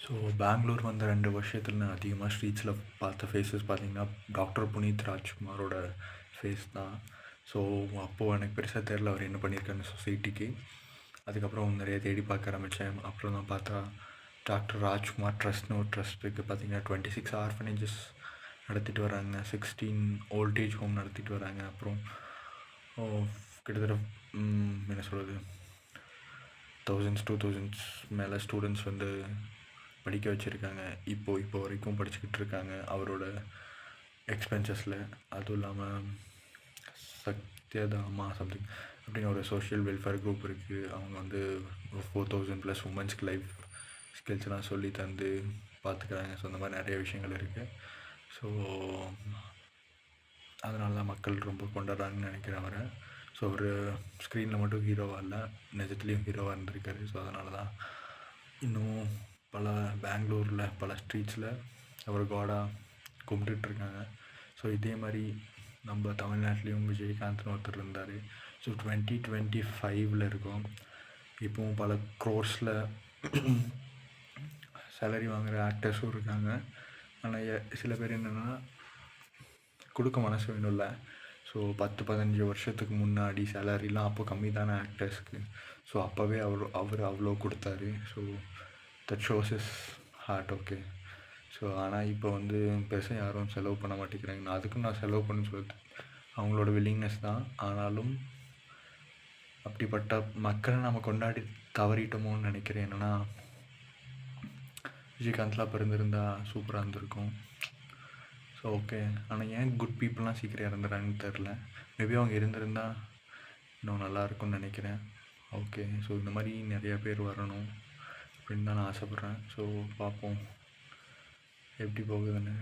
So Bangalore வந்த 2 வருஷத்தில் நான் அதிகமாக ஸ்ட்ரீட்ஸில் பார்த்த ஃபேஸஸ் பார்த்தீங்கன்னா, டாக்டர் புனித் ராஜ்குமாரோட ஃபேஸ் தான். ஸோ அப்போது எனக்கு பெருசாக தெரில அவர் என்ன பண்ணியிருக்காரு சொசைட்டிக்கு. அதுக்கப்புறம் நிறைய தேடி பார்க்க ஆரம்பித்தேன். அப்புறம் தான் பார்த்தா டாக்டர் ராஜ்குமார் ட்ரஸ்ட்னு ஒரு ட்ரஸ்ட் இருக்குது. பார்த்தீங்கன்னா 26 ஆர்ஃபனேஜஸ் நடத்திட்டு வராங்க, 16 ஓல்டேஜ் ஹோம் நடத்திட்டு வராங்க. அப்புறம் கிட்டத்தட்ட என்ன சொல்கிறது, தௌசண்ட்ஸ் 2000s மேலே ஸ்டூடெண்ட்ஸ் வந்து படிக்க வச்சுருக்காங்க. இப்போ வரைக்கும் படிச்சுக்கிட்டு இருக்காங்க அவரோட எக்ஸ்பென்சஸில். அதுவும் இல்லாமல் சத்யதாமா சம்திங் அப்படின்னு ஒரு சோஷியல் வெல்ஃபேர் குரூப் இருக்குது. அவங்க வந்து 4000+ உமன்ஸ்க்கு லைஃப் ஸ்கில்ஸ்லாம் சொல்லி தந்து பார்த்துக்கிறாங்க. ஸோ இந்த மாதிரி நிறைய விஷயங்கள் இருக்குது. ஸோ அதனால தான் மக்கள் ரொம்ப கொண்டாடுறாங்கன்னு நினைக்கிறேன் அவரை. ஸோ அவர் ஸ்க்ரீனில் மட்டும் ஹீரோவாக இல்லை, நிஜத்துலேயும் ஹீரோவாக இருந்திருக்காரு. ஸோ அதனால தான் இன்னும் பல பெங்களூரில் பல ஸ்ட்ரீட்ஸில் அவர் காடாக கும்பிட்டுட்ருக்காங்க. ஸோ இதே மாதிரி நம்ம தமிழ்நாட்டிலையும் விஜயகாந்த்னு ஒருத்தர் இருந்தார். ஸோ 2025 இருக்கோம். இப்போவும் பல க்ரோர்ஸில் சேலரி வாங்குகிற ஆக்டர்ஸும் இருக்காங்க. ஆனால் சில பேர் என்னென்னா கொடுக்க மனசு வேணும்ல. ஸோ 10-15 வருஷத்துக்கு முன்னாடி சேலரிலாம் அப்போ கம்மி தானே ஆக்டர்ஸ்க்கு. ஸோ அப்போவே அவர் அவ்வளோ கொடுத்தாரு. So that shows is hard. Okay. So ஆனால் இப்போ வந்து பெருசாக யாரும் செலவு பண்ண மாட்டேங்கிறாங்க. அதுக்கும் நான் செலவு பண்ண சொல்லுது அவங்களோட வில்லிங்னஸ் தான். ஆனாலும் அப்படிப்பட்ட மக்களை நம்ம கொண்டாடி தவறிட்டோமோன்னு நினைக்கிறேன். என்னென்னா விஜயகாந்த்லாம் அப்போ இருந்திருந்தால் சூப்பராக இருந்திருக்கும். So okay. ஆனால் ஏன் குட் பீப்புளெலாம் சீக்கிரம் இறந்துறாங்கன்னு தெரில. மேபி அவங்க இருந்திருந்தால் இன்னும் நல்லாயிருக்கும்னு நினைக்கிறேன். ஓகே. ஸோ இந்த மாதிரி நிறையா பேர் வரணும் அப்படின்னு தான் நான் ஆசைப்பட்றேன். ஸோ பார்ப்போம் எப்படி போகுதுன்னு.